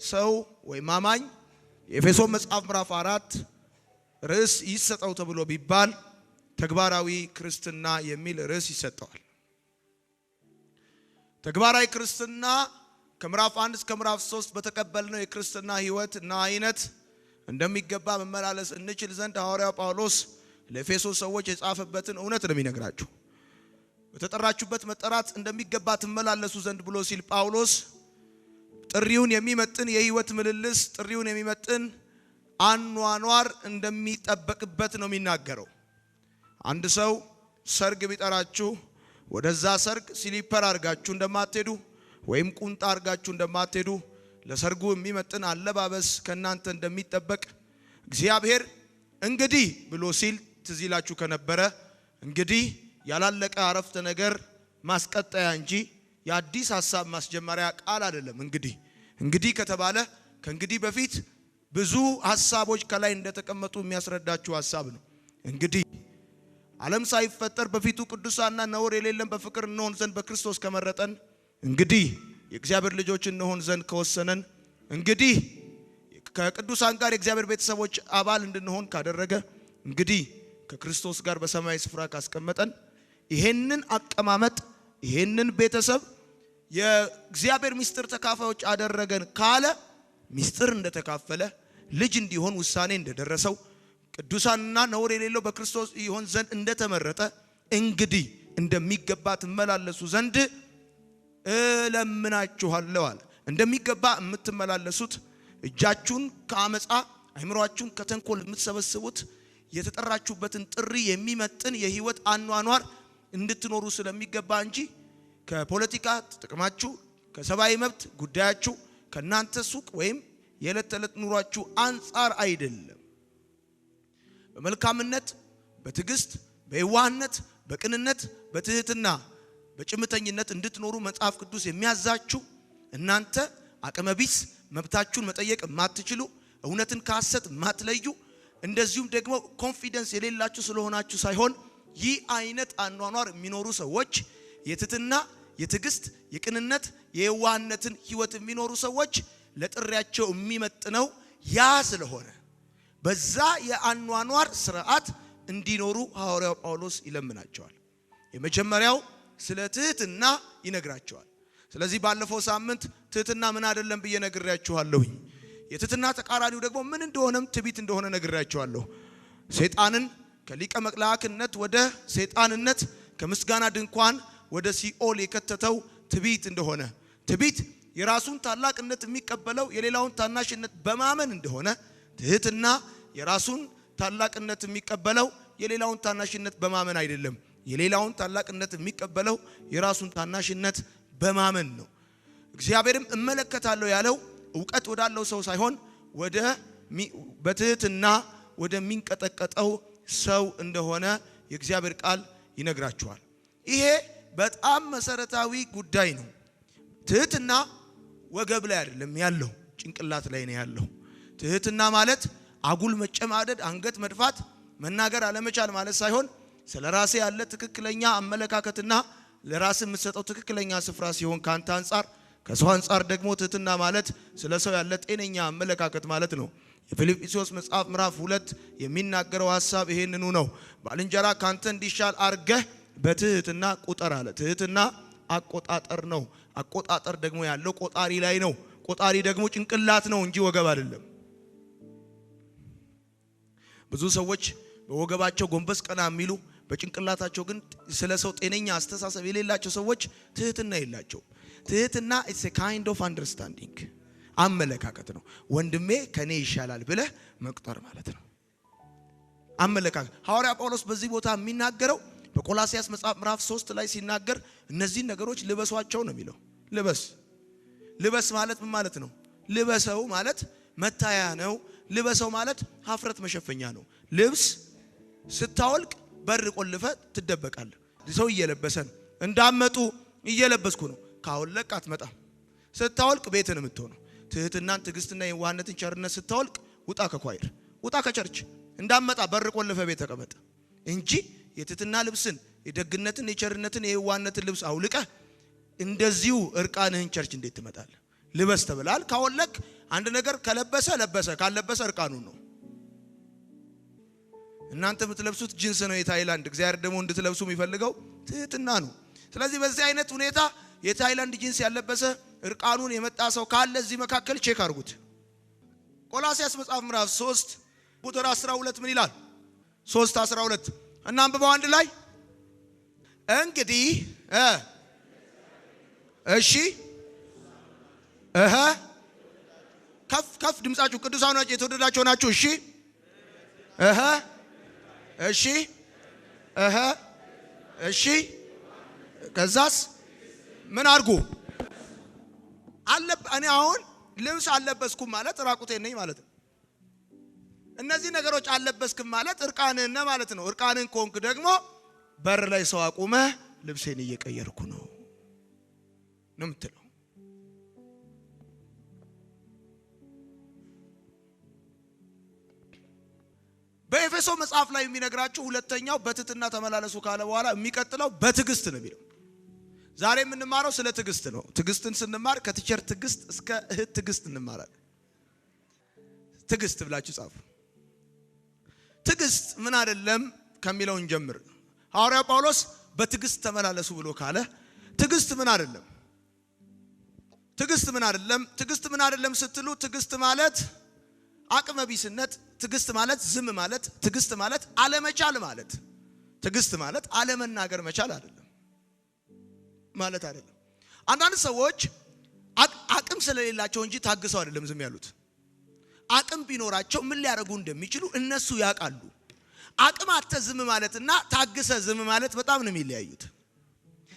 ሰው ወይም አማኝ የኤፌሶን መጽሐፍ ምዕራፍ 4 ርዕስ ይሰጠው ተብሎ ቢባል ተግባራዊ ክርስትና የሚል ርዕስ ይሰጠዋል። ተግባራዊ ክርስትና ከምዕራፍ 1 እስከ ምዕራፍ 3 በተቀበልነው የክርስትና ሕይወት እና አይነት እንደሚገባ መመላለስ እንችል ዘንድ ሐዋርያው ጳውሎስ ለኤፌሶን ሰዎች የጻፈበትን እውነት ነው የሚነግራችሁ። በተጠራችሁበት መጠራት እንደሚገባ ትመላለሱ ዘንድ ብሎ ሲል ጳውሎስ ጥሪውን የሚመጥን የሕይወት ምልልስ፣ ጥሪውን የሚመጥን አኗኗር እንደሚጠበቅበት ነው የሚናገረው። አንድ ሰው ሰርግ ቢጠራችሁ ወደዛ ሰርግ ስሊፐር አርጋችሁ እንደማትሄዱ ወይም ቁንጣ አርጋችሁ እንደማትሄዱ ለሰርጉ የሚመጥን አለባበስ ከናንተ እንደሚጠበቅ እግዚአብሔር እንግዲህ ብሎ ሲል ትዝ ይላችሁ ከነበረ እንግዲህ ያላለቀ አረፍተ ነገር ማስቀጠያ እንጂ የአዲስ ሐሳብ ማስጀመሪያ ቃል አይደለም። እንግዲህ ከተባለ ከእንግዲህ በፊት ብዙ ሐሳቦች ከላይ እንደተቀመጡ የሚያስረዳችሁ ሐሳብ ነው። እንግዲህ ዓለም ሳይፈጠር በፊቱ ቅዱሳንና ነውር የሌለን በፍቅር እንሆን ዘንድ በክርስቶስ ከመረጠን፣ እንግዲህ የእግዚአብሔር ልጆች እንሆን ዘንድ ከወሰነን፣ እንግዲህ ከቅዱሳን ጋር የእግዚአብሔር ቤተሰቦች አባል እንድንሆን ካደረገ፣ እንግዲህ ከክርስቶስ ጋር በሰማያዊ ስፍራ ካስቀመጠን፣ ይሄንን አቀማመጥ ይሄንን ቤተሰብ የእግዚአብሔር ምስጢር ተካፋዮች አደረገን ካለ ምስጢር እንደተካፈለ ልጅ እንዲሆን ውሳኔ እንደደረሰው ቅዱሳንና ነውር የሌለው በክርስቶስ ይሆን ዘንድ እንደተመረጠ እንግዲህ እንደሚገባ ትመላለሱ ዘንድ እለምናችኋለሁ አለ። እንደሚገባ የምትመላለሱት እጃችሁን ከአመፃ አይምሮአችሁን ከተንኮል የምትሰበስቡት የተጠራችሁበትን ጥሪ የሚመጥን የሕይወት አኗኗር እንድትኖሩ ስለሚገባ እንጂ ከፖለቲካ ጥቅማችሁ፣ ከሰብአዊ መብት ጉዳያችሁ፣ ከናንተ ሱቅ ወይም የዕለት ተዕለት ኑሯችሁ አንፃር አይደለም። በመልካምነት፣ በትዕግስት፣ በየዋህነት፣ በቅንነት፣ በትህትና፣ በጭምተኝነት እንድትኖሩ መጽሐፍ ቅዱስ የሚያዛችሁ እናንተ አቅመቢስ መብታችሁን መጠየቅ ማትችሉ እውነትን ከሐሰት ማትለዩ እንደዚሁም ደግሞ ኮንፊደንስ የሌላችሁ ስለሆናችሁ ሳይሆን ይህ አይነት አኗኗር የሚኖሩ ሰዎች የትህትና፣ የትዕግስት፣ የቅንነት፣ የየዋህነትን ሕይወት የሚኖሩ ሰዎች ለጥሪያቸው የሚመጥነው ያ ስለሆነ በዛ የአኗኗር ስርዓት እንዲኖሩ ሐዋርያው ጳውሎስ ይለምናቸዋል። የመጀመሪያው ስለ ትህትና ይነግራቸዋል። ስለዚህ ባለፈው ሳምንት ትህትና ምን አይደለም ብዬ ነግሬያችኋለሁኝ። የትህትና ተቃራኒው ደግሞ ምን እንደሆነም ትዕቢት እንደሆነ ነግሬያችኋለሁ። ሰይጣንን ከሊቀ መላእክነት ወደ ሰይጣንነት ከምስጋና ድንኳን ወደ ሲኦል የከተተው ትዕቢት እንደሆነ፣ ትዕቢት የራሱን ታላቅነት የሚቀበለው የሌላውን ታናሽነት በማመን እንደሆነ፣ ትህትና የራሱን ታላቅነት የሚቀበለው የሌላውን ታናሽነት በማመን አይደለም። የሌላውን ታላቅነት የሚቀበለው የራሱን ታናሽነት በማመን ነው። እግዚአብሔርም እመለከታለሁ ያለው ዕውቀት ወዳለው ሰው ሳይሆን በትህትና ወደሚንቀጠቀጠው ሰው እንደሆነ የእግዚአብሔር ቃል ይነግራችኋል። ይሄ በጣም መሰረታዊ ጉዳይ ነው። ትህትና ወገብ ላይ አይደለም ያለው፣ ጭንቅላት ላይ ነው ያለው። ትህትና ማለት አጉል መጨማደድ፣ አንገት መድፋት፣ መናገር አለመቻል ማለት ሳይሆን ስለራሴ ያለ ትክክለኛ አመለካከትና ለራስ የምትሰጠው ትክክለኛ ስፍራ ሲሆን ካንተ አንፃር፣ ከሰው አንፃር ደግሞ ትህትና ማለት ስለ ሰው ያለ ጤነኛ አመለካከት ማለት ነው። የፊልጵስዩስ መጽሐፍ ምዕራፍ 2 የሚናገረው ሐሳብ ይሄንኑ ነው። ባልንጀራ ካንተ እንዲሻል አርገህ በትህትና ቁጠር አለ። ትህትና አቆጣጠር ነው። አቆጣጠር ደግሞ ያለው ቆጣሪ ላይ ነው። ቆጣሪ ደግሞ ጭንቅላት ነው እንጂ ወገብ አይደለም። ብዙ ሰዎች በወገባቸው ጎንበስ ቀና የሚሉ በጭንቅላታቸው ግን ስለ ሰው ጤነኛ አስተሳሰብ የሌላቸው ሰዎች ትህትና የላቸው። ትህትና it's a kind of understanding አመለካከት ነው። ወንድሜ ከኔ ይሻላል ብለህ መቁጠር ማለት ነው። አመለካከት ሐዋርያ ጳውሎስ በዚህ ቦታ የሚናገረው በቆላስይስ መጽሐፍ ምዕራፍ 3 ላይ ሲናገር እነዚህ ነገሮች ልበሷቸው ነው የሚለው። ልበስ ማለት ምን ማለት ነው? ልበሰው ማለት መታያ ነው። ልበሰው ማለት ሀፍረት መሸፈኛ ነው። ልብስ ስታወልቅ በር ቆልፈ ትደበቃለህ። ሰው እየለበሰን እንዳመጡ እየለበስኩ ነው ካወለቅ አትመጣም። ስታወልቅ ቤትን የምትሆነው ትህትናን፣ ትዕግስትና የዋህነትን፣ ቸርነት ስታወልቅ ውጣ ከኳይር፣ ውጣ ከቸርች፣ እንዳመጣ በር ቆልፈ ቤት ተቀመጥ እንጂ የትህትና ልብስን፣ የደግነትን፣ የቸርነትን፣ የዋህነትን ልብስ አውልቀህ እንደዚሁ እርቃንህን ቸርች እንዴት ትመጣለህ? ልበስ ተብላል። ካወለክ አንድ ነገር ከለበሰ ለበሰ፣ ካልለበሰ እርቃኑን ነው። እናንተ የምትለብሱት ጂንስ ነው የታይላንድ። እግዚአብሔር ደግሞ እንድትለብሱ የሚፈልገው ትህትና ነው። ስለዚህ በዚህ አይነት ሁኔታ የታይላንድ ጂንስ ያለበሰ እርቃኑን የመጣ ሰው ካለ እዚህ መካከል ቼክ አድርጉት። ቆላስይስ መጽሐፍ ምዕራፍ 3 ቁጥር 12 ምን ይላል? 3:12 እና አንብበው አንድ ላይ። እንግዲህ እሺ ከፍ ድምጻችሁ ቅዱሳን ናችሁ የተወደዳችሁ ናችሁ። እሺ እሺ እሺ ከዛስ ምን አድርጉ አለ። እኔ አሁን ልብስ አለበስኩም ማለት ራቁቴን ነኝ ማለት ነው። እነዚህ ነገሮች አለበስኩም ማለት እርቃንህን ነህ ማለት ነው። እርቃንህን ኮንክ ደግሞ በር ላይ ሰው አቁመ ልብሴን እየቀየርኩ ነው የምትለው። በኤፌሶ መጽሐፍ ላይ የሚነግራችሁ ሁለተኛው በትህትና ተመላለሱ ካለ በኋላ የሚቀጥለው በትዕግስት ነው የሚለው። ዛሬ የምንማረው ስለ ትዕግስት ነው። ትዕግስትን ስንማር ከቲቸር ትዕግስት እስከ እህት ትዕግስት እንማራለን። ትዕግስት ብላችሁ ጻፉ። ትዕግስት ምን አይደለም ከሚለው እንጀምር። ሐዋርያው ጳውሎስ በትዕግስት ተመላለሱ ብሎ ካለ ትዕግስት ምን አይደለም? ትዕግስት ምን አይደለም? ትዕግስት ምን አይደለም ስትሉ ትዕግስት ማለት አቅመ ቢስነት፣ ትዕግስት ማለት ዝም ማለት፣ ትዕግስት ማለት አለመቻል ማለት፣ ትዕግስት ማለት አለመናገር መቻል አይደለም ማለት አይደለም። አንዳንድ ሰዎች አቅም ስለሌላቸው እንጂ ታግሰው አይደለም ዝም ያሉት። አቅም ቢኖራቸው ምን ሊያደርጉ እንደሚችሉ እነሱ ያውቃሉ። አቅም አጥተ ዝም ማለትና ታግሰ ዝም ማለት በጣም ነው የሚለያዩት።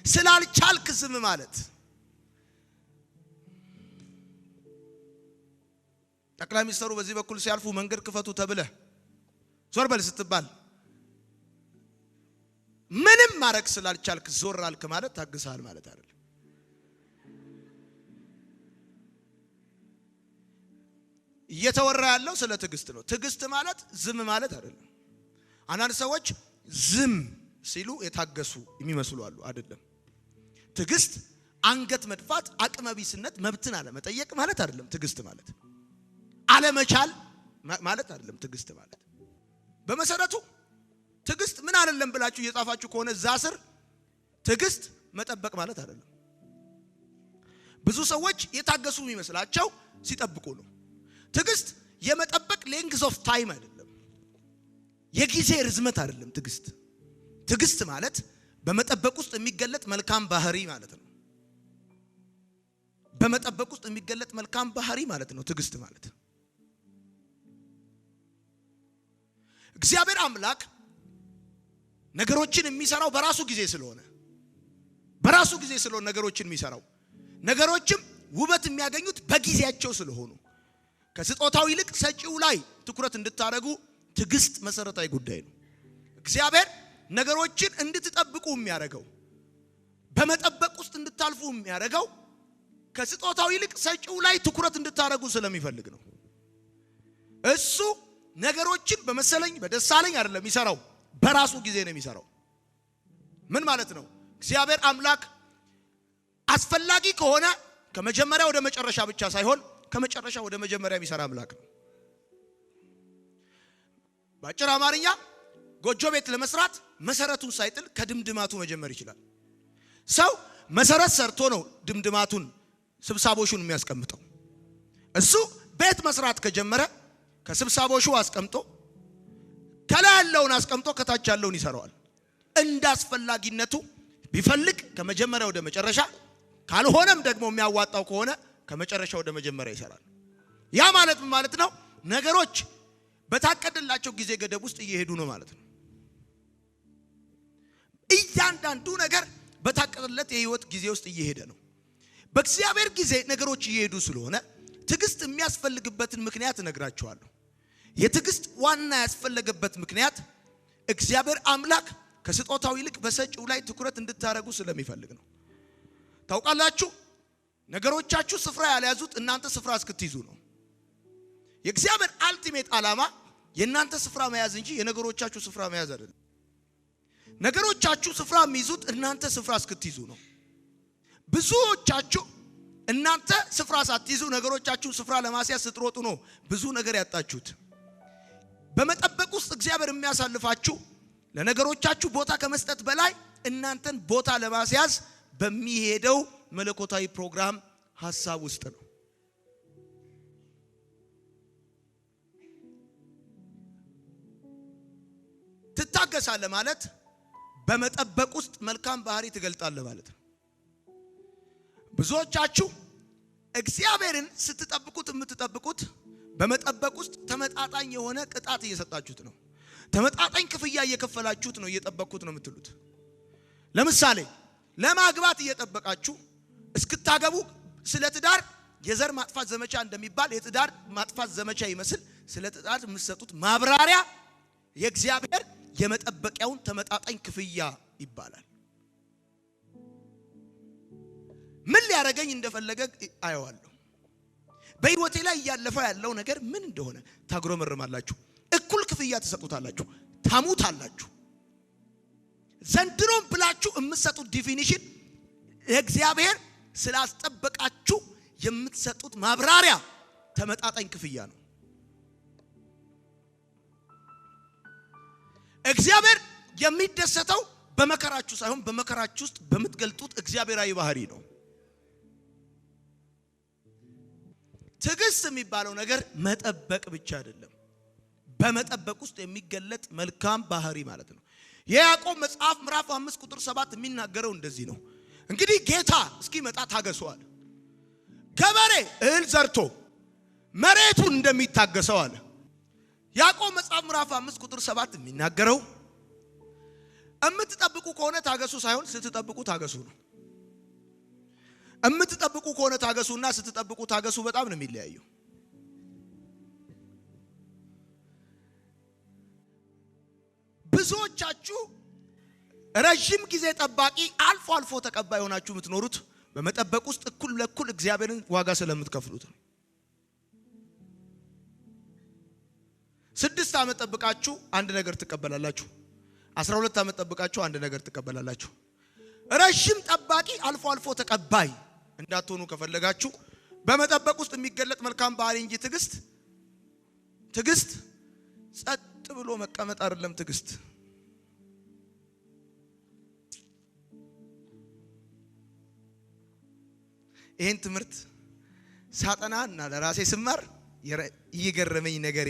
ስላልቻልክ ዝም ማለት ጠቅላይ ሚኒስትሩ በዚህ በኩል ሲያልፉ መንገድ ክፈቱ ተብለ ዞር በል ስትባል ምንም ማረክ ስላልቻልክ ዞር አልክ ማለት ታግሰሃል ማለት አይደለም። እየተወራ ያለው ስለ ትዕግስት ነው። ትዕግስት ማለት ዝም ማለት አይደለም። አንዳንድ ሰዎች ዝም ሲሉ የታገሱ የሚመስሉ አሉ። አይደለም። ትዕግስት አንገት መድፋት፣ አቅመ ቢስነት፣ መብትን አለመጠየቅ ማለት አይደለም። ትዕግስት ማለት አለመቻል ማለት አይደለም። ትዕግስት ማለት በመሰረቱ ትዕግስት ምን አይደለም ብላችሁ እየጻፋችሁ ከሆነ እዛ ስር ትዕግስት መጠበቅ ማለት አይደለም። ብዙ ሰዎች የታገሱ የሚመስላቸው ሲጠብቁ ነው። ትዕግስት የመጠበቅ ሌንግዝ ኦፍ ታይም አይደለም። የጊዜ ርዝመት አይደለም። ትዕግስት ማለት በመጠበቅ ውስጥ የሚገለጥ መልካም ባህሪ ማለት ነው። በመጠበቅ ውስጥ የሚገለጥ መልካም ባህሪ ማለት ነው ትዕግስት ማለት። እግዚአብሔር አምላክ ነገሮችን የሚሰራው በራሱ ጊዜ ስለሆነ ነገሮችን የሚሰራው ነገሮችም ውበት የሚያገኙት በጊዜያቸው ስለሆኑ ከስጦታው ይልቅ ሰጪው ላይ ትኩረት እንድታደርጉ ትዕግስት መሰረታዊ ጉዳይ ነው። እግዚአብሔር ነገሮችን እንድትጠብቁ የሚያደርገው በመጠበቅ ውስጥ እንድታልፉ የሚያደርገው ከስጦታው ይልቅ ሰጪው ላይ ትኩረት እንድታደርጉ ስለሚፈልግ ነው። እሱ ነገሮችን በመሰለኝ በደሳለኝ አይደለም የሚሰራው፣ በራሱ ጊዜ ነው የሚሰራው። ምን ማለት ነው? እግዚአብሔር አምላክ አስፈላጊ ከሆነ ከመጀመሪያ ወደ መጨረሻ ብቻ ሳይሆን ከመጨረሻ ወደ መጀመሪያ የሚሰራ አምላክ ነው። በአጭር አማርኛ ጎጆ ቤት ለመስራት መሰረቱን ሳይጥል ከድምድማቱ መጀመር ይችላል። ሰው መሰረት ሰርቶ ነው ድምድማቱን ስብሳቦሹን የሚያስቀምጠው። እሱ ቤት መስራት ከጀመረ ከስብሳቦሹ አስቀምጦ ከላይ ያለውን አስቀምጦ ከታች ያለውን ይሰራዋል። እንዳስፈላጊነቱ ቢፈልግ ከመጀመሪያ ወደ መጨረሻ፣ ካልሆነም ደግሞ የሚያዋጣው ከሆነ ከመጨረሻ ወደ መጀመሪያ ይሰራል። ያ ማለት ምን ማለት ነው? ነገሮች በታቀደላቸው ጊዜ ገደብ ውስጥ እየሄዱ ነው ማለት ነው። እያንዳንዱ ነገር በታቀደለት የህይወት ጊዜ ውስጥ እየሄደ ነው። በእግዚአብሔር ጊዜ ነገሮች እየሄዱ ስለሆነ ትዕግስት የሚያስፈልግበትን ምክንያት እነግራችኋለሁ። የትዕግስት ዋና ያስፈልገበት ምክንያት እግዚአብሔር አምላክ ከስጦታው ይልቅ በሰጪው ላይ ትኩረት እንድታረጉ ስለሚፈልግ ነው። ታውቃላችሁ፣ ነገሮቻችሁ ስፍራ ያልያዙት እናንተ ስፍራ እስክትይዙ ነው። የእግዚአብሔር አልቲሜት ዓላማ የእናንተ ስፍራ መያዝ እንጂ የነገሮቻችሁ ስፍራ መያዝ አይደለም። ነገሮቻችሁ ስፍራ የሚይዙት እናንተ ስፍራ እስክትይዙ ነው። ብዙዎቻችሁ እናንተ ስፍራ ሳትይዙ ነገሮቻችሁን ስፍራ ለማስያዝ ስትሮጡ ነው ብዙ ነገር ያጣችሁት። በመጠበቅ ውስጥ እግዚአብሔር የሚያሳልፋችሁ ለነገሮቻችሁ ቦታ ከመስጠት በላይ እናንተን ቦታ ለማስያዝ በሚሄደው መለኮታዊ ፕሮግራም ሐሳብ ውስጥ ነው። ትታገሳለህ ማለት በመጠበቅ ውስጥ መልካም ባህሪ ትገልጣለህ ማለት ነው። ብዙዎቻችሁ እግዚአብሔርን ስትጠብቁት የምትጠብቁት በመጠበቅ ውስጥ ተመጣጣኝ የሆነ ቅጣት እየሰጣችሁት ነው። ተመጣጣኝ ክፍያ እየከፈላችሁት ነው እየጠበቁት ነው የምትሉት። ለምሳሌ ለማግባት እየጠበቃችሁ እስክታገቡ ስለ ትዳር የዘር ማጥፋት ዘመቻ እንደሚባል የትዳር ማጥፋት ዘመቻ ይመስል ስለ ትዳር የምትሰጡት ማብራሪያ የእግዚአብሔር የመጠበቂያውን ተመጣጣኝ ክፍያ ይባላል። ምን ሊያረጋኝ እንደፈለገ አየዋለሁ። በህይወቴ ላይ ያለፈው ያለው ነገር ምን እንደሆነ ታግሮመርማላችሁ። እኩል ክፍያ ተሰጡታላችሁ፣ ታሙታላችሁ። ዘንድሮም ብላችሁ የምትሰጡት ዲፊኒሽን እግዚአብሔር ስላስጠበቃችሁ የምትሰጡት ማብራሪያ ተመጣጣኝ ክፍያ ነው። እግዚአብሔር የሚደሰተው በመከራችሁ ሳይሆን በመከራችሁ ውስጥ በምትገልጡት እግዚአብሔራዊ ባህሪ ነው። ትዕግስት የሚባለው ነገር መጠበቅ ብቻ አይደለም፣ በመጠበቅ ውስጥ የሚገለጥ መልካም ባህሪ ማለት ነው። የያዕቆብ መጽሐፍ ምዕራፍ 5 ቁጥር 7 የሚናገረው እንደዚህ ነው። እንግዲህ ጌታ እስኪመጣ ታገሱአል። ገበሬ እህል ዘርቶ መሬቱን እንደሚታገሰው አለ። ያዕቆብ መጽሐፍ ምዕራፍ 5 ቁጥር 7 የሚናገረው እምትጠብቁ ከሆነ ታገሱ ሳይሆን ስትጠብቁ ታገሱ ነው። እምትጠብቁ ከሆነ ታገሱና ስትጠብቁ ታገሱ በጣም ነው የሚለያየው። ብዙዎቻችሁ ረጅም ጊዜ ጠባቂ አልፎ አልፎ ተቀባይ ሆናችሁ የምትኖሩት በመጠበቅ ውስጥ እኩል ለእኩል እግዚአብሔርን ዋጋ ስለምትከፍሉት ነው። 6 ዓመት ጠብቃችሁ አንድ ነገር ትቀበላላችሁ። 12 ዓመት ጠብቃችሁ አንድ ነገር ትቀበላላችሁ። ረጅም ጠባቂ አልፎ አልፎ ተቀባይ እንዳትሆኑ ከፈለጋችሁ በመጠበቅ ውስጥ የሚገለጥ መልካም ባህሪ እንጂ ትዕግስት ጸጥ ብሎ መቀመጥ አይደለም። ትዕግስት ይሄን ትምህርት ሳጠናና ለራሴ ስማር ይገረመኝ ነገሬ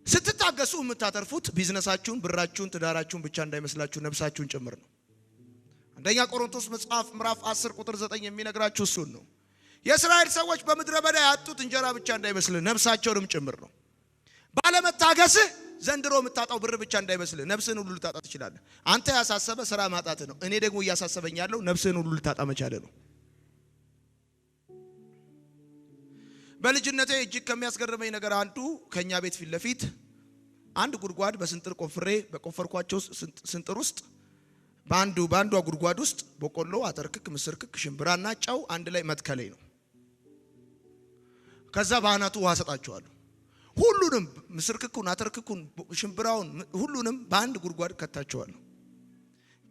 ስትታገሱ የምታተርፉት ቢዝነሳችሁን፣ ብራችሁን፣ ትዳራችሁን ብቻ እንዳይመስላችሁ ነፍሳችሁን ጭምር ነው። አንደኛ ቆሮንቶስ መጽሐፍ ምዕራፍ 10 ቁጥር 9 የሚነግራችሁ እሱን ነው። የእስራኤል ሰዎች በምድረ በዳ ያጡት እንጀራ ብቻ እንዳይመስል ነፍሳቸውንም ጭምር ነው። ባለመታገስህ ዘንድሮ የምታጣው ብር ብቻ እንዳይመስል ነፍስህን ሁሉ ልታጣ ትችላለህ። አንተ ያሳሰበ ስራ ማጣት ነው። እኔ ደግሞ እያሳሰበኝ ያለው ነፍስህን ሁሉ ልታጣ መቻለ ነው። በልጅነቴ እጅግ ከሚያስገርመኝ ነገር አንዱ ከኛ ቤት ፊት ለፊት አንድ ጉድጓድ በስንጥር ቆፍሬ በቆፈርኳቸው ስንጥር ውስጥ በአንዷ ጉድጓድ ውስጥ በቆሎ፣ አተርክክ፣ ምስርክክ፣ ሽምብራና ጨው አንድ ላይ መትከለኝ ነው። ከዛ ባናቱ ውሃ ሰጣቸዋለሁ። ሁሉንም ምስርክኩን፣ አተርክኩን፣ ሽምብራውን ሁሉንም በአንድ ጉድጓድ ከታቸዋለሁ።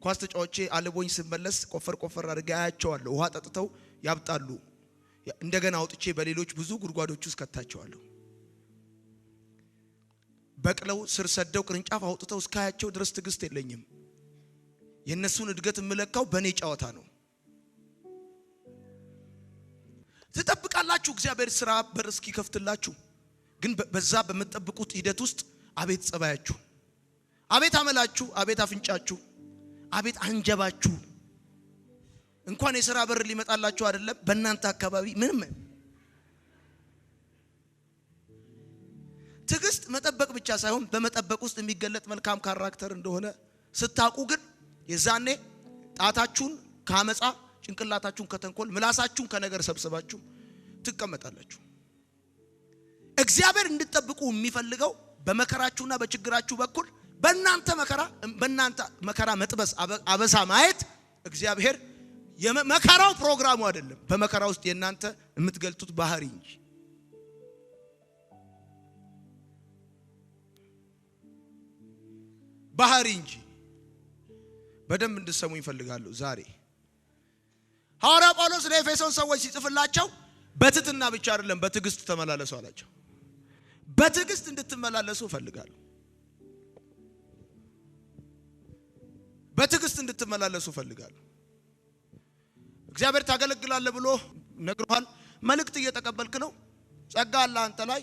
ኳስ ተጫዋቾቼ አለቦኝ ስመለስ ቆፈር አድርጌ አያቸዋለሁ። ውሃ ጠጥተው ያብጣሉ። እንደገና አውጥቼ በሌሎች ብዙ ጉድጓዶች ውስጥ ከታቸዋለሁ። በቅለው ስር ሰደው ቅርንጫፍ አውጥተው እስካያቸው ድረስ ትዕግስት የለኝም። የነሱን እድገት የምለካው በኔ ጨዋታ ነው። ትጠብቃላችሁ እግዚአብሔር ስራ በር እስኪከፍትላችሁ። ግን በዛ በመጠብቁት ሂደት ውስጥ አቤት ጸባያችሁ፣ አቤት አመላችሁ፣ አቤት አፍንጫችሁ፣ አቤት አንጀባችሁ እንኳን የሥራ በር ሊመጣላችሁ አይደለም በእናንተ አካባቢ ምንም። ትዕግስት መጠበቅ ብቻ ሳይሆን በመጠበቅ ውስጥ የሚገለጥ መልካም ካራክተር እንደሆነ ስታውቁ ግን የዛኔ ጣታችሁን ከአመጻ፣ ጭንቅላታችሁን ከተንኮል፣ ምላሳችሁን ከነገር ሰብስባችሁ ትቀመጣላችሁ። እግዚአብሔር እንድትጠብቁ የሚፈልገው በመከራችሁና በችግራችሁ በኩል በእናንተ መከራ መጥበስ አበሳ ማየት እግዚአብሔር የመከራው ፕሮግራሙ አይደለም። በመከራ ውስጥ የእናንተ የምትገልጡት ባህሪ እንጂ በደንብ እንድትሰሙ ይፈልጋሉ ዛሬ። ሐዋርያ ጳውሎስ ለኤፌሶን ሰዎች ሲጽፍላቸው በትህትና ብቻ አይደለም በትዕግስት ተመላለሱ አላቸው። በትዕግስት እንድትመላለሱ ፈልጋለሁ። በትዕግስት እንድትመላለሱ ፈልጋለሁ። እግዚአብሔር ታገለግላለህ ብሎ ነግሮሃል። መልእክት እየተቀበልክ ነው። ጸጋ አለ አንተ ላይ።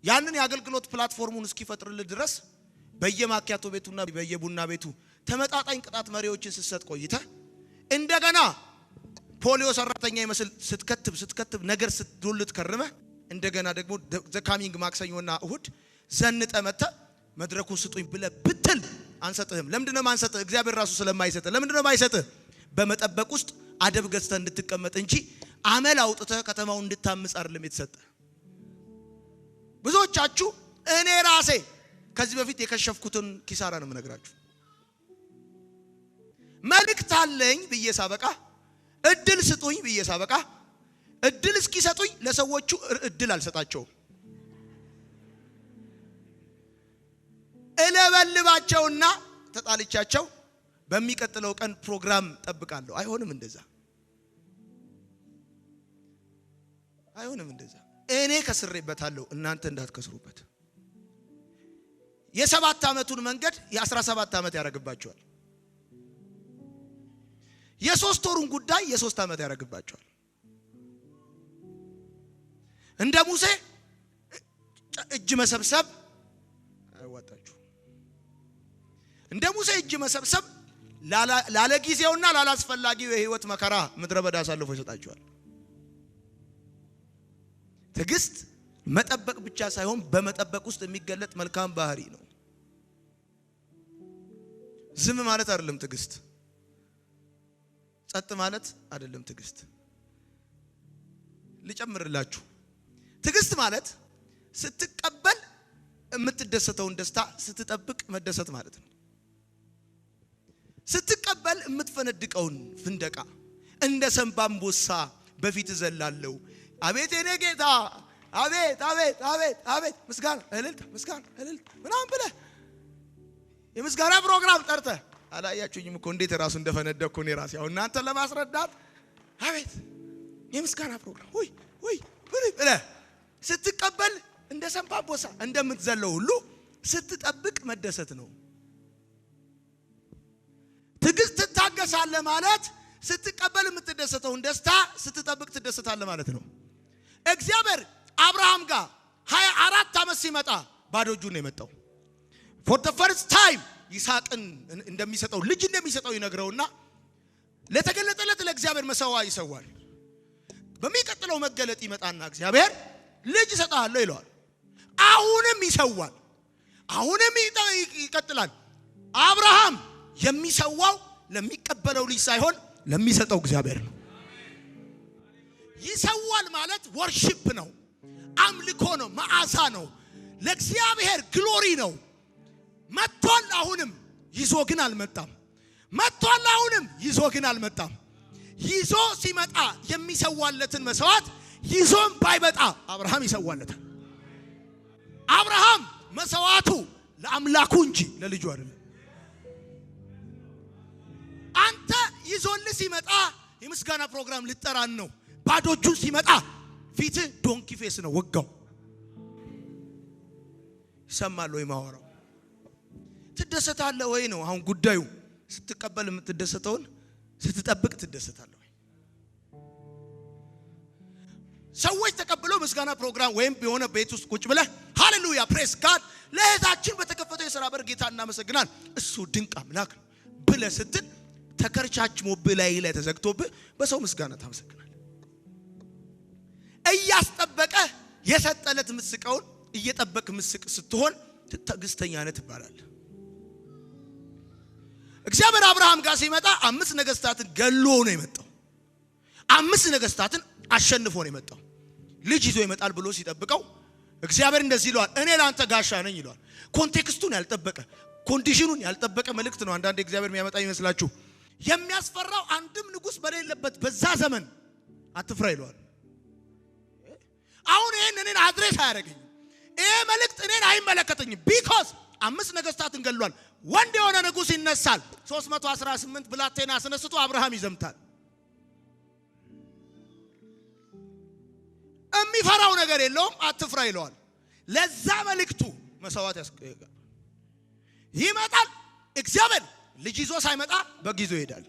ያንን የአገልግሎት ፕላትፎርሙን እስኪፈጥርልህ ድረስ በየማኪያቶ ቤቱና በየቡና ቤቱ ተመጣጣኝ ቅጣት መሪዎችን ስትሰጥ ቆይተህ እንደገና ፖሊዮ ሰራተኛ ይመስል ስትከትብ ነገር ስትዶልት ከርመህ እንደገና ደግሞ ዘካሚንግ ማክሰኞና እሁድ ዘንጠ መተ መድረኩን ስጡኝ ብለህ ብትል አንሰጥህም። ለምንድነው ማንሰጥህ? እግዚአብሔር ራሱ ስለማይሰጥህ። ለምንድነው ማይሰጥህ? በመጠበቅ ውስጥ አደብ ገዝተህ እንድትቀመጥ እንጂ አመል አውጥተህ ከተማውን እንድታምጽ አይደለም የተሰጠ። ብዙዎቻችሁ እኔ ራሴ ከዚህ በፊት የከሸፍኩትን ኪሳራ ነው የምነግራችሁ። መልእክት አለኝ ብዬ ሳበቃ እድል ስጡኝ ብዬ ሳበቃ እድል እስኪሰጡኝ ለሰዎቹ እድል አልሰጣቸውም። እለበልባቸውና ተጣልቻቸው በሚቀጥለው ቀን ፕሮግራም ጠብቃለሁ። አይሆንም እንደዛ። እኔ ከስሬበታለሁ፣ እናንተ እንዳትከስሩበት። የ7 ዓመቱን መንገድ የ17 ዓመት ያረጋግባቸዋል። የ3 ወሩን ጉዳይ የ3 ዓመት ያረጋግባቸዋል። እንደ ሙሴ እጅ መሰብሰብ አይዋጣችሁ። እንደ ሙሴ እጅ መሰብሰብ ላለ ጊዜውና ላላስፈላጊው የህይወት መከራ ምድረ በዳ አሳልፎ ይሰጣቸዋል። ትዕግስት መጠበቅ ብቻ ሳይሆን በመጠበቅ ውስጥ የሚገለጥ መልካም ባህሪ ነው። ዝም ማለት አይደለም ትዕግስት። ጸጥ ማለት አይደለም ትዕግስት። ልጨምርላችሁ። ትዕግስት ማለት ስትቀበል የምትደሰተውን ደስታ ስትጠብቅ መደሰት ማለት ነው። ስትቀበል የምትፈነድቀውን ፍንደቃ እንደ ሰንባምቦሳ በፊት ዘላለሁ። አቤት የኔ ጌታ፣ አቤት አቤት አቤት አቤት፣ ምስጋና እልልታ፣ ምስጋና እልልታ ምናምን ብለህ የምስጋና ፕሮግራም ጠርተህ አላያችሁኝም እኮ እንዴት ራሱ እንደፈነደኩ እኔ ራሴ አሁን እናንተ ለማስረዳት። አቤት የምስጋና ፕሮግራም ወይ ወይ ብለህ ስትቀበል እንደ ሰንባምቦሳ እንደምትዘለው ሁሉ ስትጠብቅ መደሰት ነው። ትዕግስት ትታገሳለህ ማለት ስትቀበል የምትደሰተውን ደስታ ስትጠብቅ ትደሰታለህ ማለት ነው። እግዚአብሔር አብርሃም ጋር 24 ዓመት ሲመጣ ባዶ እጁን ነው የመጣው። for the first time ይስሐቅን እንደሚሰጠው ልጅ እንደሚሰጠው ይነግረውና ለተገለጠለት ለእግዚአብሔር መሰዋ ይሰዋል። በሚቀጥለው መገለጥ ይመጣና እግዚአብሔር ልጅ እሰጥሃለሁ ይለዋል። አሁንም ይሰዋል። አሁንም ይቀጥላል። አብርሃም የሚሰዋው ለሚቀበለው ልጅ ሳይሆን ለሚሰጠው እግዚአብሔር ነው። ይሰዋል ማለት ወርሺፕ ነው፣ አምልኮ ነው፣ መዓዛ ነው፣ ለእግዚአብሔር ግሎሪ ነው። መጥቷል አሁንም ይዞ ግን አልመጣም። መጥቷል አሁንም ይዞ ግን አልመጣም። ይዞ ሲመጣ የሚሰዋለትን መስዋዕት ይዞም ባይመጣ አብርሃም ይሰዋለታል። አብርሃም መስዋዕቱ ለአምላኩ እንጂ ለልጁ አይደለም። አንተ ይዞልህ ሲመጣ የምስጋና ፕሮግራም ልጠራን ነው። ባዶ እጁን ሲመጣ ፊት ዶንኪ ፌስ ነው ወጋው። ይሰማል ወይ ማወራው? ትደሰታለህ ወይ ነው አሁን ጉዳዩ። ስትቀበል የምትደሰተውን ስትጠብቅ ትደሰታለህ ወይ? ሰዎች ተቀብለው ምስጋና ፕሮግራም ወይም የሆነ ቤት ውስጥ ቁጭ ብለህ ሃሌሉያ ፕሬስ ጋድ ለእህታችን በተከፈተው የሥራ በር ጌታ እናመሰግናል እሱ ድንቅ አምላክ ብለህ ስትል ተከርቻች ሞብህ ላይ ተዘግቶብህ በሰው ምስጋና ታመሰግናለህ። እያስጠበቀ የሰጠለት ምስቀውን እየጠበቅ ምስቅ ስትሆን ትዕግስተኛነት ይባላል። እግዚአብሔር አብርሃም ጋር ሲመጣ 5 ነገስታትን ገሎ ነው የመጣው። 5 ነገስታትን አሸንፎ ነው የመጣው። ልጅ ይዞ ይመጣል ብሎ ሲጠብቀው እግዚአብሔር እንደዚህ ይለዋል፣ እኔ ላንተ ጋሻ ነኝ ይለዋል። ኮንቴክስቱን ያልጠበቀ ኮንዲሽኑን ያልጠበቀ መልእክት ነው አንዳንድ እግዚአብሔር የሚያመጣ ይመስላችሁ። የሚያስፈራው አንድም ንጉስ በሌለበት በዛ ዘመን አትፍራ ይለዋል። አሁን እኔን አድሬስ አያደርገኝም። ይሄ መልእክት እኔን አይመለከተኝም። ቢኮዝ 5 ነገስታትን ገሏል። ወንድ የሆነ ንጉስ ይነሳል። 318 ብላቴና አስነስቶ አብርሃም ይዘምታል። የሚፈራው ነገር የለውም። አትፍራ ይለዋል። ለዛ መልእክቱ መስዋዕት ያስቀየጋል። ይመጣል። እግዚአብሔር ልጅ ይዞ ሳይመጣ በግ ይዞ ይሄዳል።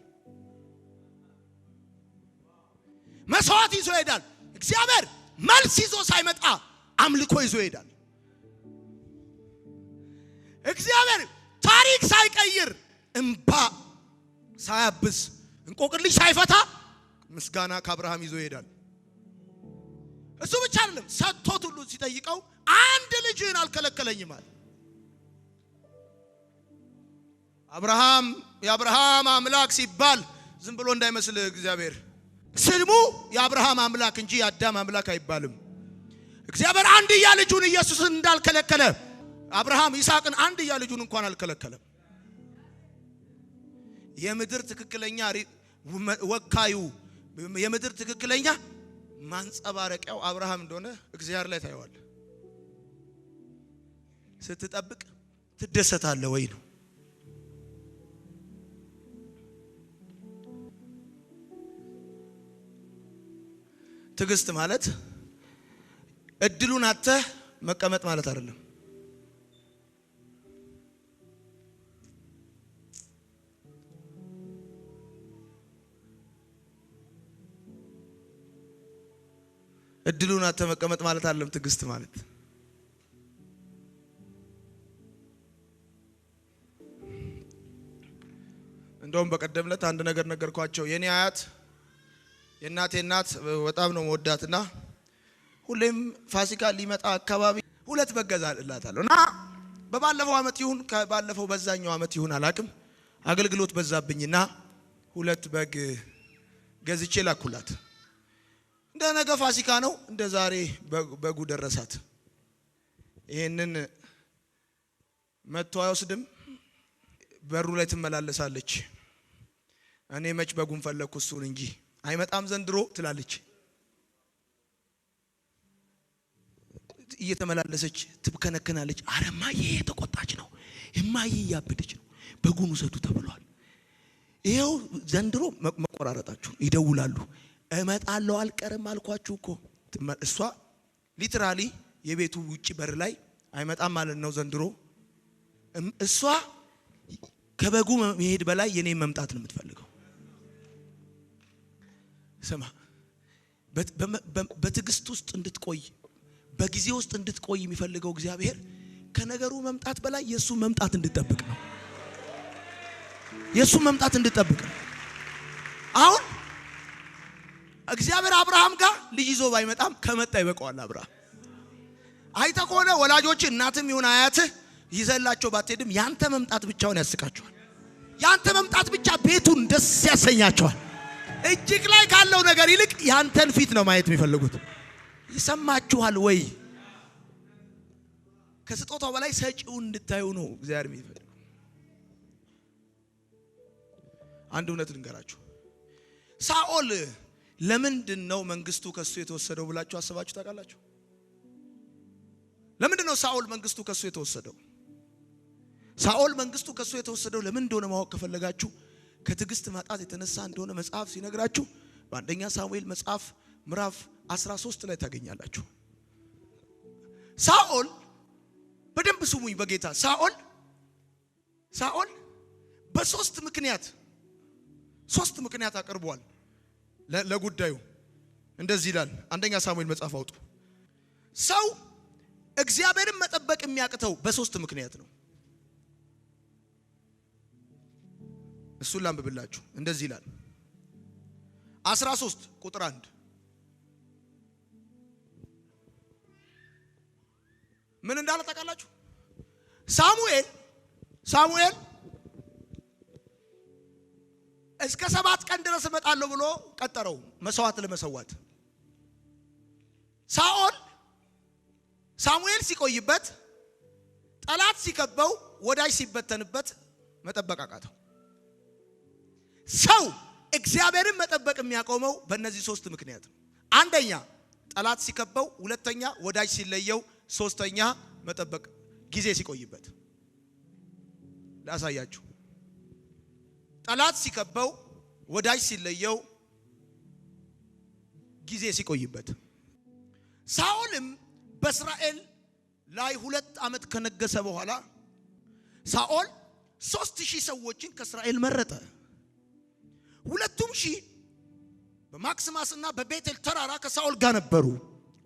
መስዋዕት ይዞ ይሄዳል። እግዚአብሔር መልስ ይዞ ሳይመጣ አምልኮ ይዞ ይሄዳል። እግዚአብሔር ታሪክ ሳይቀይር እንባ ሳያብስ እንቆቅልሽ ሳይፈታ ምስጋና ከአብርሃም ይዞ ይሄዳል። እሱ ብቻ አይደለም፣ ሰጥቶት ሁሉ ሲጠይቀው አንድ ልጅህን አልከለከለኝም አለ። አብርሃም የአብርሃም አምላክ ሲባል ዝም ብሎ እንዳይመስል እግዚአብሔር ስሙ የአብርሃም አምላክ እንጂ የአዳም አምላክ አይባልም። እግዚአብሔር አንድያ ልጁን ኢየሱስን እንዳልከለከለ አብርሃም ይስሐቅን አንድያ ልጁን እንኳን አልከለከለም። የምድር ትክክለኛ ወካዩ የምድር ትክክለኛ ማንጸባረቂያው አብርሃም እንደሆነ እግዚአብሔር ላይ ታየዋል። ስትጠብቅ ትደሰታለህ ወይ ነው። ትዕግስት ማለት እድሉን አጥተህ መቀመጥ ማለት አይደለም። እድሉን አጥተህ መቀመጥ ማለት አይደለም ትዕግስት ማለት። እንደውም በቀደም ዕለት አንድ ነገር ነገርኳቸው። የኔ አያት የእናቴ እናት በጣም ነው መወዳትና ሁሌም ፋሲካ ሊመጣ አካባቢ 2 በግ ገዛላታለሁና በባለፈው አመት ይሁን ከባለፈው በዛኛው አመት ይሁን አላቅም አገልግሎት በዛብኝና 2 በግ ገዝቼ ላኩላት። እንደ ነገ ፋሲካ ነው፣ እንደ ዛሬ በጉ ደረሳት። ይሄንን መጥቶ አይወስድም፣ በሩ ላይ ትመላለሳለች። እኔ መች በጉን ፈለኩ እሱን እንጂ አይመጣም ዘንድሮ ትላለች። እየተመላለሰች ትብከነከናለች። አረማዬ የተቆጣች ነው፣ እማዬ ያበደች ነው፣ በጉን ውሰዱ ተብሏል። ይሄው ዘንድሮ መቆራረጣችሁ ይደውላሉ። እመጣለሁ አልቀርም አልኳችሁ እኮ። እሷ ሊትራሊ የቤቱ ውጪ በር ላይ አይመጣም ማለት ነው ዘንድሮ። እሷ ከበጉ መሄድ በላይ የኔ መምጣት ነው የምትፈልገው። ስማ፣ በትዕግስት ውስጥ እንድትቆይ በጊዜ ውስጥ እንድትቆይ የሚፈልገው እግዚአብሔር ከነገሩ መምጣት በላይ የሱ መምጣት እንድትጠብቅ ነው። የሱ መምጣት እንድትጠብቅ ነው። አሁን እግዚአብሔር አብርሃም ጋር ልጅ ይዞ ባይመጣም ከመጣ ይበቃዋል። አብርሃም አይተህ ከሆነ ወላጆች እናትም ይሁን አያትህ ይዘላቸው ባትሄድም ያንተ መምጣት ብቻውን ያስቃቸዋል። ያንተ መምጣት ብቻ ቤቱን ደስ ያሰኛቸዋል። እጅግ ላይ ካለው ነገር ይልቅ ያንተን ፊት ነው ማየት የሚፈልጉት። ይሰማችኋል ወይ? ከስጦታው በላይ ሰጪውን እንድታዩ ነው እግዚአብሔር የሚፈልገው። አንድ እውነት ልንገራችሁ። ሳኦል ለምንድን ነው መንግስቱ ከሱ የተወሰደው ብላችሁ አስባችሁ ታውቃላችሁ? ለምንድን ነው ሳኦል መንግስቱ ከሱ የተወሰደው? ሳኦል መንግስቱ ከሱ የተወሰደው ለምን እንደሆነ ማወቅ ከፈለጋችሁ ከትዕግስት ማጣት የተነሳ እንደሆነ መጽሐፍ ሲነግራችሁ በአንደኛ ሳሙኤል መጽሐፍ ምዕራፍ 13 ላይ ታገኛላችሁ። ሳኦል በደንብ ስሙኝ በጌታ ሳኦል በሶስት ምክንያት አቀርቧል ለጉዳዩ። እንደዚህ ይላል አንደኛ ሳሙኤል መጽሐፍ አውጡ። ሰው እግዚአብሔርን መጠበቅ የሚያቅተው በሶስት ምክንያት ነው። እሱን ላንብብላችሁ። እንደዚህ ይላል 13 ቁጥር 1 ምን እንዳለ ታውቃላችሁ? ሳሙኤል እስከ 7 ቀን ድረስ እመጣለሁ ብሎ ቀጠረው መስዋዕት ለመሰዋት። ሳሙኤል ሲቆይበት፣ ጠላት ሲከበው፣ ወዳጅ ሲበተንበት መጠበቅ አቃተው። ሰው እግዚአብሔርን መጠበቅ የሚያቆመው በእነዚህ 3 ምክንያት ነው። አንደኛ ጠላት ሲከበው፣ ሁለተኛ ወዳጅ ሲለየው፣ ሶስተኛ መጠበቅ ጊዜ ሲቆይበት። ላሳያችሁ። ጠላት ሲከበው ወዳጅ ሲለየው ጊዜ ሲቆይበት ሳኦልም በእስራኤል ላይ 2 ዓመት ከነገሰ በኋላ ሳኦል 3000 ሰዎችን ከእስራኤል መረጠ። 2000 በማክስማስና በቤቴል ተራራ ከሳኦል ጋር ነበሩ።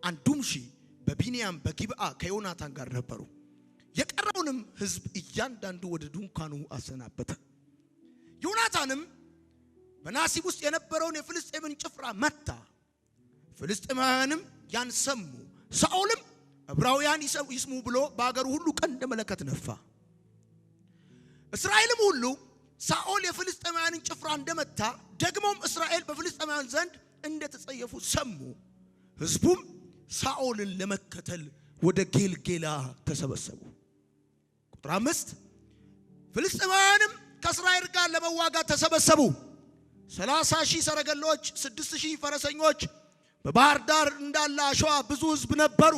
1000 በቢንያም በጊብዓ ከዮናታን ጋር ነበሩ። የቀረውንም ሕዝብ እያንዳንዱ ወደ ድንኳኑ አሰናበተ። ዮናታንም በናሲብ ውስጥ የነበረውን የፍልስጤምን ጭፍራ መታ። ፍልስጤማውያንም ያን ሰሙ። ሳኦልም ዕብራውያን ይስሙ ብሎ በአገሩ ሁሉ ቀንደ መለከት ነፋ። እስራኤልም ሁሉ ሳኦል የፍልስጤማውያንን ጭፍራ እንደመታ ደግሞም እስራኤል በፍልስጤማውያን ዘንድ እንደተጸየፉ ሰሙ። ሕዝቡም ሳኦልን ለመከተል ወደ ጌልጌላ ተሰበሰቡ። ቁጥር 5 ፍልስጤማውያንም ከእስራኤል ጋር ለመዋጋት ተሰበሰቡ። 30,000 ሰረገሎች፣ 6,000 ፈረሰኞች፣ በባህር ዳር እንዳለ አሸዋ ብዙ ሕዝብ ነበሩ።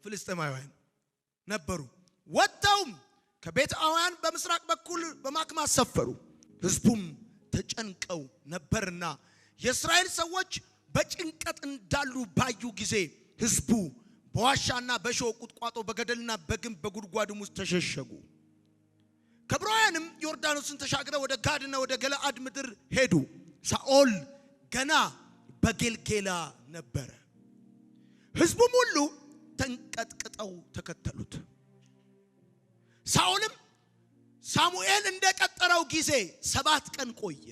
ፍልስጤማውያን ነበሩ። ወጥተውም ከቤትአውያን በምስራቅ በኩል በማክማስ ሰፈሩ። ሕዝቡም ተጨንቀው ነበርና የእስራኤል ሰዎች በጭንቀት እንዳሉ ባዩ ጊዜ ሕዝቡ በዋሻና በእሾህ ቁጥቋጦ በገደልና በግንብ በጉድጓድም ውስጥ ተሸሸጉ። ከዕብራውያንም ዮርዳኖስን ተሻግረው ወደ ጋድና ወደ ገለአድ ምድር ሄዱ። ሳኦል ገና በጌልጌላ ነበረ። ሕዝቡም ሁሉ ተንቀጥቅጠው ተከተሉት። ሳኦልም ሳሙኤል እንደቀጠረው ጊዜ 7 ቀን ቆየ።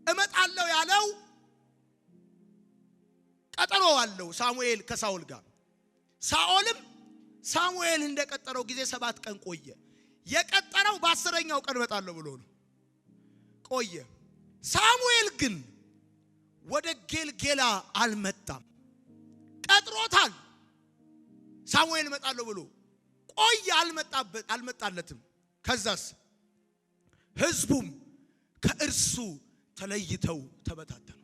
እመጣለሁ ያለው ቀጠሮ አለው ሳሙኤል ከሳኦል ጋር። ሳኦልም ሳሙኤል እንደቀጠረው ጊዜ 7 ቀን ቆየ። የቀጠረው በ10ኛው ቀን እመጣለሁ ብሎ ነው። ቆየ። ሳሙኤል ግን ወደ ጌልጌላ አልመጣም። ቀጥሮታል። ሳሙኤል እመጣለሁ ብሎ ቆየ፣ አልመጣለትም። ከዛስ ሕዝቡም ከእርሱ ተለይተው ተበታተኑ።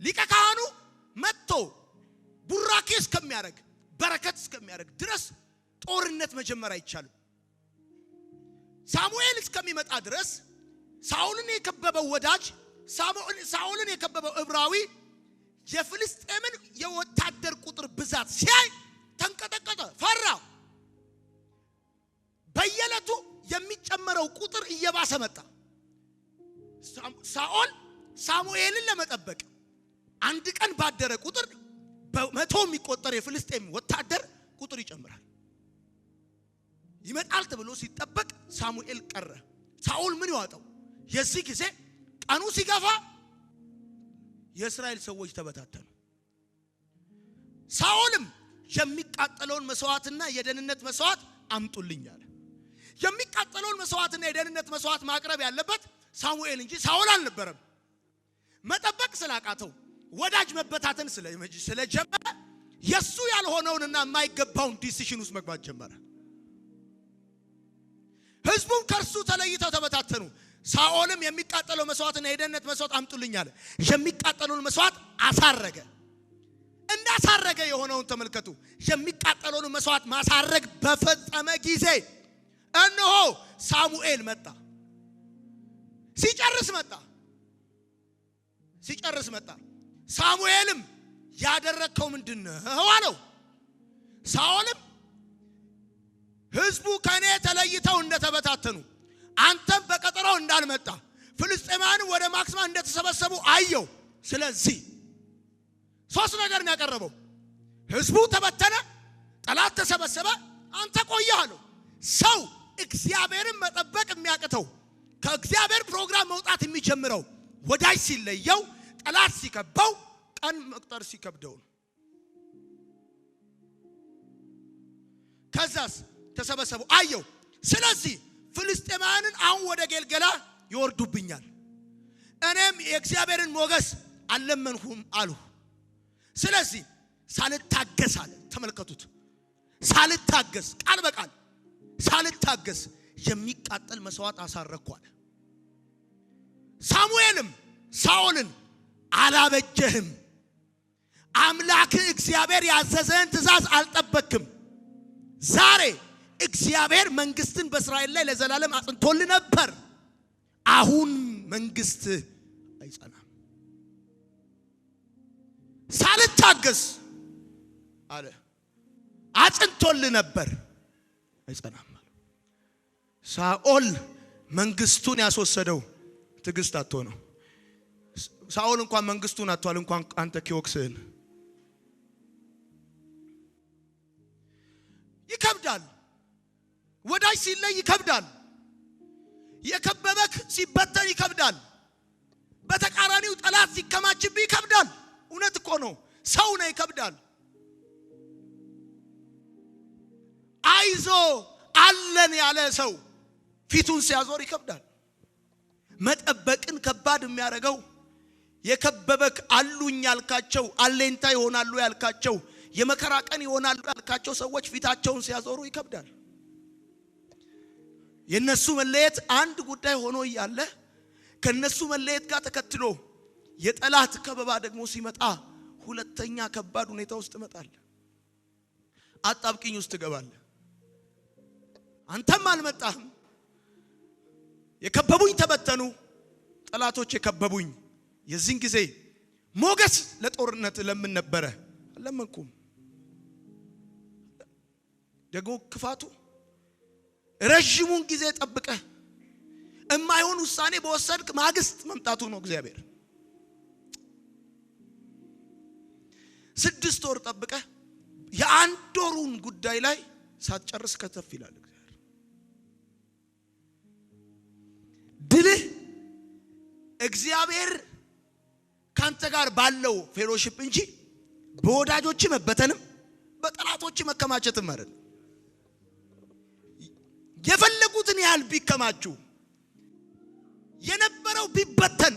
ሊቀ ካህኑ መጥቶ ቡራኬ እስከሚያደርግ በረከት እስከሚያደርግ ድረስ ጦርነት መጀመር አይቻልም። ሳሙኤል እስከሚመጣ ድረስ ሳኦልን የከበበው ወዳጅ ሳኦልን የከበበው ዕብራዊ የፍልስጤምን የወታደር ቁጥር ብዛት ሲያይ ተንቀጠቀጠ፣ ፈራ። በየዕለቱ የሚጨመረው ቁጥር እየባሰ መጣ። ሳኦል ሳሙኤልን ለመጠበቅ አንድ ቀን ባደረ ቁጥር በመቶ የሚቆጠር የፍልስጤም ወታደር ቁጥር ይጨምራል። ይመጣል ተብሎ ሲጠበቅ ሳሙኤል ቀረ። ሳኦል ምን ይዋጣው? የዚህ ጊዜ ቀኑ ሲገፋ የእስራኤል ሰዎች ተበታተኑ። ሳኦልም የሚቃጠለውን መስዋዕትና የደህንነት መስዋዕት አምጡልኝ አለ። የሚቃጠለውን መስዋዕትና የደህንነት መስዋዕት ማቅረብ ያለበት ሳሙኤል እንጂ ሳኦል አልነበረም። መጠበቅ ስላቃተው ወዳጅ መበታተን ስለጀመረ የሱ ያልሆነውንና የማይገባውን ዲሲሽን ውስጥ መግባት ጀመረ። ሕዝቡም ከርሱ ተለይተው ተበታተኑ። ሳኦልም የሚቃጠለው መስዋዕትና የደህንነት መስዋዕት አምጡልኝ አለ። የሚቃጠለውን መስዋዕት አሳረገ። እንዳሳረገ የሆነውን ተመልከቱ። የሚቃጠለውን መስዋዕት ማሳረግ በፈጸመ ጊዜ እነሆ ሳሙኤል መጣ። ሲጨርስ መጣ። ሳሙኤልም ያደረከው ምንድነው አለው። ሳኦልም ሕዝቡ ከኔ ተለይተው እንደተበታተኑ አንተም በቀጠሮው እንዳልመጣ ፍልስጤማውያን ወደ ማክስማ እንደተሰበሰቡ አየው። ስለዚህ 3 ነገር ነው ያቀረበው። ሕዝቡ ተበተነ፣ ጠላት ተሰበሰበ፣ አንተ ቆየህ አለው። ሰው እግዚአብሔርን መጠበቅ የሚያቅተው ከእግዚአብሔር ፕሮግራም መውጣት የሚጀምረው ወዳጅ ሲለየው፣ ጠላት ሲከበው፣ ቀን መቁጠር ሲከብደው። ከዛስ ተሰበሰቡ አየው። ስለዚህ ፍልስጤማውያንን አሁን ወደ ጌልገላ ይወርዱብኛል፣ እኔም የእግዚአብሔርን ሞገስ አልለመንሁም አሉ። ስለዚህ ሳልታገስ አለ። ተመልከቱት፣ ሳልታገስ፣ ቃል በቃል ሳልታገስ የሚቃጠል መስዋዕት አሳረኳል። ሳሙኤልም ሳኦልን አላበጀህም፣ አምላክ እግዚአብሔር ያዘዘን ትእዛዝ አልጠበቅም፣ ዛሬ እግዚአብሔር መንግስትን በእስራኤል ላይ ለዘላለም አጽንቶል ነበር። አሁን መንግስት አይጸናም። ሳልታገስ አለ አጽንቶል ነበር አይጸናም። ሳኦል መንግስቱን ያስወሰደው ትግስት አጥቶ ነው። ሳኦል እንኳን መንግስቱን አጥቷል፣ እንኳን አንተ ኪዮክስን። ይከብዳል። ወዳጅ ሲለይ ይከብዳል። የከበበክ ሲበተን ይከብዳል። በተቃራኒው ጠላት ሲከማችብህ ይከብዳል። እውነት እኮ ነው። ሰው ነው፣ ይከብዳል። አይዞ አለን ያለ ሰው ፊቱን ሲያዞር ይከብዳል። መጠበቅን ከባድ የሚያደርገው የከበበክ አሉኝ ያልካቸው አለኝታ ይሆናሉ ያልካቸው የመከራ ቀን ይሆናሉ ያልካቸው ሰዎች ፊታቸውን ሲያዞሩ ይከብዳል። የነሱ መለየት አንድ ጉዳይ ሆኖ እያለ ከነሱ መለየት ጋር ተከትሎ የጠላት ከበባ ደግሞ ሲመጣ ሁለተኛ ከባድ ሁኔታ ውስጥ መጣል። አጣብቂኝ ውስጥ ትገባለህ። አንተም አልመጣህም። የከበቡኝ ተበተኑ፣ ጠላቶች የከበቡኝ። የዚህን ጊዜ ሞገስ ለጦርነት ለምን ነበረ? አለመንኩም። ደግሞ ክፋቱ ረጅሙን ጊዜ ጠብቀህ እማይሆን ውሳኔ በወሰድክ ማግስት መምጣቱ ነው። እግዚአብሔር 6 ወር ጠብቀህ የአንድ ወሩን ጉዳይ ላይ ሳትጨርስ ከተፍ ይላል እግዚአብሔር። ድልህ እግዚአብሔር ካንተ ጋር ባለው ፌሎሺፕ እንጂ በወዳጆች መበተንም በጠላቶች መከማቸትም ማለት የፈለጉትን ያህል ቢከማቹ የነበረው ቢበተን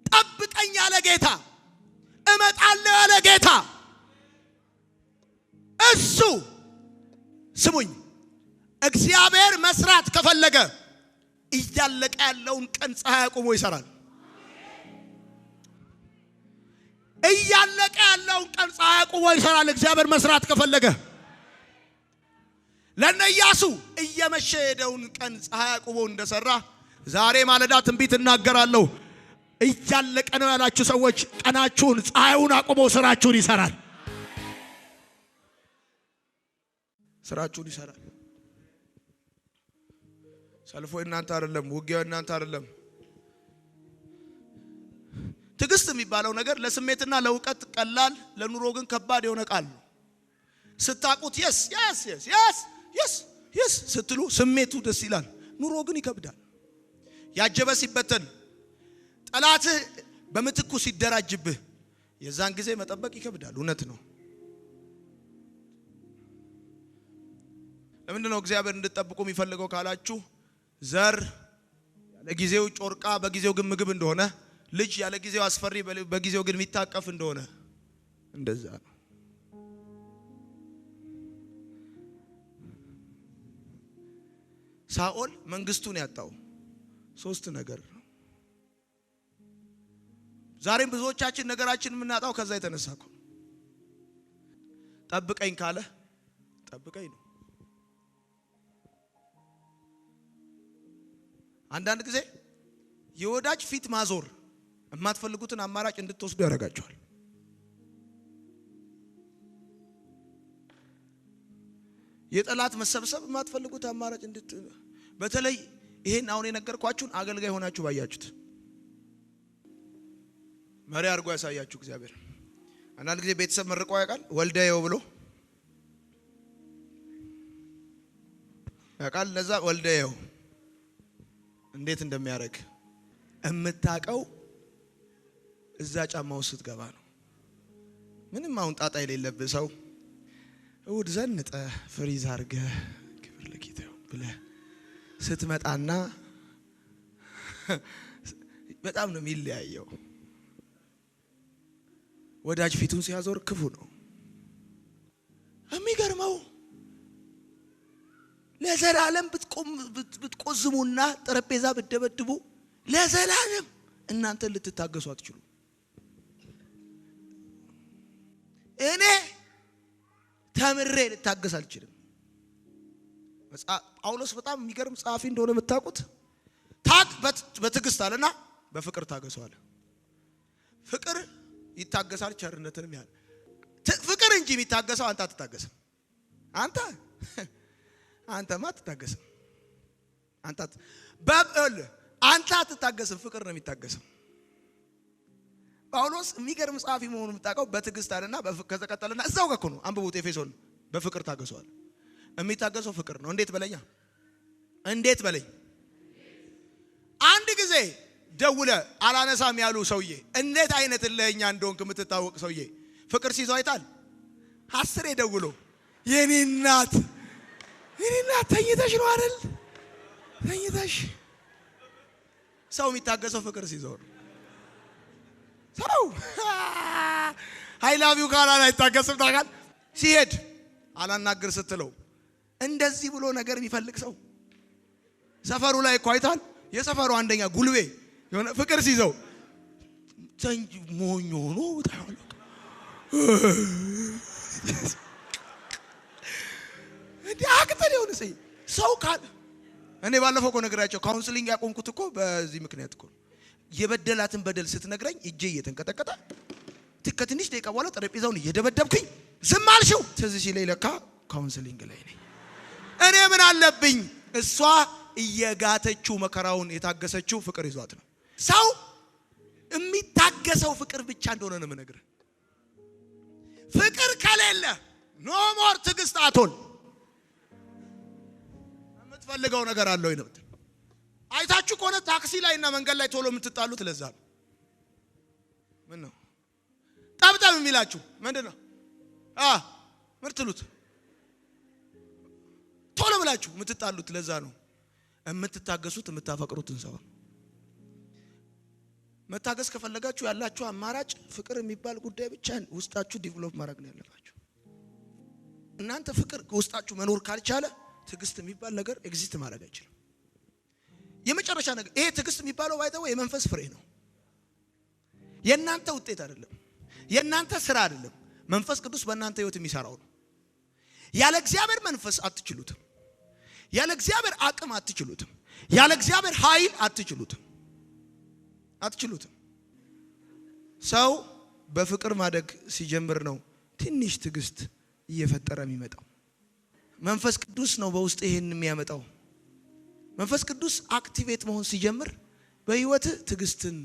ጠብቀኝ ያለ ጌታ እመጣለሁ ያለ ጌታ እሱ ስሙኝ እግዚአብሔር መስራት ከፈለገ እያለቀ ያለውን ቀን ፀሐይ አቁሞ ይሰራል። እያለቀ ያለውን ቀን ፀሐይ አቁሞ ይሰራል እግዚአብሔር መስራት ከፈለገ። ለነ ኢያሱ እየመሸ ሄደውን ቀን ፀሐይ አቁሞ እንደሰራ ዛሬ ማለዳ ትንቢት እናገራለሁ። እያለቀ ነው ያላችሁ ሰዎች ቀናችሁን ፀሐዩን አቁሞ ስራችሁን ይሰራል። ስራችሁን ይሰራል። ሰልፎ እናንተ አይደለም፣ ውጊያው እናንተ አይደለም። ትግስት የሚባለው ነገር ለስሜትና ለውቀት ቀላል፣ ለኑሮ ግን ከባድ የሆነ ቃል ነው። ስታቁት yes yes yes yes yes yes ስትሉ ስሜቱ ደስ ይላል፣ ኑሮ ግን ይከብዳል። ያጀበ ሲበተን ጠላትህ በምትኩ ሲደራጅብህ የዛን ጊዜ መጠበቅ ይከብዳል። እውነት ነው። ለምንድነው እግዚአብሔር እንድትጠብቁ የሚፈልገው ካላችሁ ዘር ያለ ጊዜው ጮርቃ በጊዜው ግን ምግብ እንደሆነ ልጅ ያለ ጊዜው አስፈሪ በጊዜው ግን የሚታቀፍ እንደሆነ እንደዛ ነው። ሳኦል መንግስቱን ያጣው 3 ነገር ነው። ዛሬም ብዙዎቻችን ነገራችን የምናጣው ከዛ የተነሳ ነው። ጠብቀኝ ካለ ጠብቀኝ ነው። አንዳንድ ጊዜ የወዳጅ ፊት ማዞር የማትፈልጉትን አማራጭ እንድትወስዱ ያደርጋቸዋል። የጠላት መሰብሰብ የማትፈልጉት አማራጭ በተለይ ይሄን አሁን የነገርኳችሁን አገልጋይ ሆናችሁ ባያችሁት መሪ አድርጎ ያሳያችሁ እግዚአብሔር። አንዳንድ ጊዜ ቤተሰብ መርቆ ያውቃል ወልደየው ብሎ ያውቃል። ለዛ ወልደየው እንዴት እንደሚያደርግ እምታቀው እዛ ጫማው ስትገባ ነው። ምንም አሁን ጣጣ የሌለብህ ሰው እሁድ ዘንጠ ፍሪዝ አርገ ክብር ለጌታ ብለህ ስትመጣና በጣም ነው የሚለያየው። ወዳጅ ፊቱን ሲያዞር ክፉ ነው። የሚገርመው ለዘላለም ብትቆዝሙና ጠረጴዛ ብትደበድቡ ለዘላለም እናንተ ልትታገሱ አትችሉ። እኔ ተምሬ ልታገስ አልችልም። ጳውሎስ በጣም የሚገርም ጸሐፊ እንደሆነ የምታውቁት በትዕግስት አለና በፍቅር ታገሰዋል። ፍቅር ይታገሳል ቸርነትንም ያህል። ፍቅር እንጂ የሚታገሰው አንተ አትታገስም። አንተማ አትታገስም። አንተ አትታገስም፣ ፍቅር ነው የሚታገሰው። ጳውሎስ የሚገርም ጸሐፊ መሆኑን የምታውቀው በትዕግስት አለና ከዛ ቀጠለና እዛው ጋር ነው። አንብቡት ኤፌሶን። በፍቅር ታገሰዋል። የሚታገሰው ፍቅር ነው። እንዴት በለኝ። አንድ ጊዜ ደውለ አላነሳም ያሉ ሰውዬ እንዴት አይነት ለኛ እንደሆንክ የምትታወቅ ሰውዬ ፍቅር ሲይዘው አይታል። 10 ደውሎ የኔ እናት ተኝተሽ ነው አይደል? ተኝተሽ። ሰው የሚታገሰው ፍቅር ሲይዘው ነው። ሰው አይ ላቭ ዩ ካላላ አይታገስም። ታውቃለህ? ሲሄድ አላናግር ስትለው እንደዚህ ብሎ ነገር የሚፈልግ ሰው ሰፈሩ ላይ እኮ አይታል። የሰፈሩ አንደኛ ጉልቤ የሆነ ፍቅር ሲይዘው ተንጅ ሞኞ ነው ታውቃለህ። እንዴ አክተር የሆነ ሰው ካለ እኔ ባለፈው እኮ ነግራቸው ካውንስሊንግ ያቆምኩት እኮ በዚህ ምክንያት እኮ የበደላትን በደል ስትነግረኝ እጄ እየተንቀጠቀጠ ከትንሽ ደቂቃ በኋላ ጠረጴዛውን እየደበደብኩኝ ዝም አልሽው። ትዝ ሲለኝ ለካ ካውንስሊንግ ላይ ነኝ። እኔ ምን አለብኝ? እሷ እየጋተችው መከራውን የታገሰችው ፍቅር ይዟት ነው። ሰው የሚታገሰው ፍቅር ብቻ እንደሆነ ነው የምነግርህ። ፍቅር ከሌለ ኖ ሞር ትዕግስት አትሆን። የምትፈልገው ነገር አለ ወይ ነው? አይታችሁ ከሆነ ታክሲ ላይ እና መንገድ ላይ ቶሎ የምትጣሉት ለዛ ነው። ምን ነው ጠብጠብ የሚላችሁ ምንድነው? ምርትሉት ቶሎ ብላችሁ የምትጣሉት ለዛ ነው። የምትታገሱት የምታፈቅሩትን ሰው። መታገስ ከፈለጋችሁ ያላችሁ አማራጭ ፍቅር የሚባል ጉዳይ ብቻ ውስጣችሁ ዲቨሎፕ ማድረግ ነው ያለባችሁ። እናንተ ፍቅር ውስጣችሁ መኖር ካልቻለ ትዕግስት የሚባል ነገር ኤግዚስት ማድረግ አይችልም። የመጨረሻ ነገር ይሄ ትዕግስት የሚባለው ባይተው የመንፈስ ፍሬ ነው። የእናንተ ውጤት አይደለም፣ የእናንተ ስራ አይደለም። መንፈስ ቅዱስ በእናንተ ህይወት የሚሰራው ነው። ያለ እግዚአብሔር መንፈስ አትችሉትም። ያለ እግዚአብሔር አቅም አትችሉትም። ያለ እግዚአብሔር ኃይል አትችሉትም። ሰው በፍቅር ማደግ ሲጀምር ነው ትንሽ ትዕግስት እየፈጠረ የሚመጣው። መንፈስ ቅዱስ ነው በውስጥ ይሄን የሚያመጣው። መንፈስ ቅዱስ አክቲቬት መሆን ሲጀምር በህይወት ትዕግስትን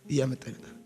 እያመጣ ይመጣል።